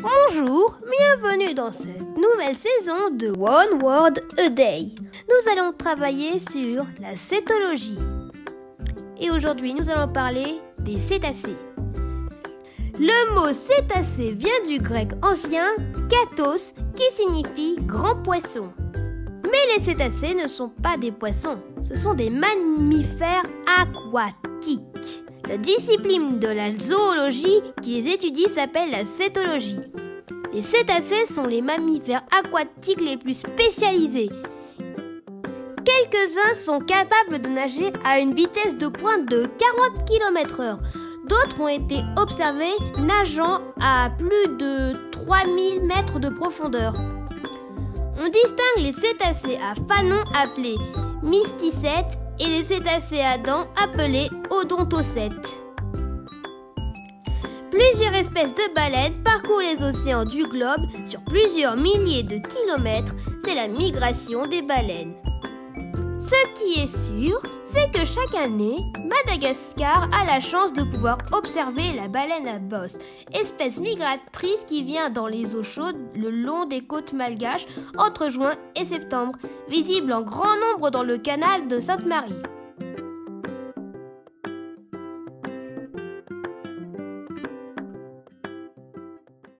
Bonjour, bienvenue dans cette nouvelle saison de One Word a Day. Nous allons travailler sur la cétologie. Et aujourd'hui, nous allons parler des cétacés. Le mot cétacé vient du grec ancien katos qui signifie grand poisson. Mais les cétacés ne sont pas des poissons, ce sont des mammifères aquatiques. La discipline de la zoologie qui les étudie s'appelle la cétologie. Les cétacés sont les mammifères aquatiques les plus spécialisés. Quelques-uns sont capables de nager à une vitesse de pointe de 40 km/h. D'autres ont été observés nageant à plus de 3000 mètres de profondeur. On distingue les cétacés à fanon appelés mysticètes et les cétacés à dents appelés odontocètes. Plusieurs espèces de baleines parcourent les océans du globe sur plusieurs milliers de kilomètres. C'est la migration des baleines. Ce qui est sûr, c'est que chaque année, Madagascar a la chance de pouvoir observer la baleine à bosse, espèce migratrice qui vient dans les eaux chaudes le long des côtes malgaches entre juin et septembre, visible en grand nombre dans le canal de Sainte-Marie.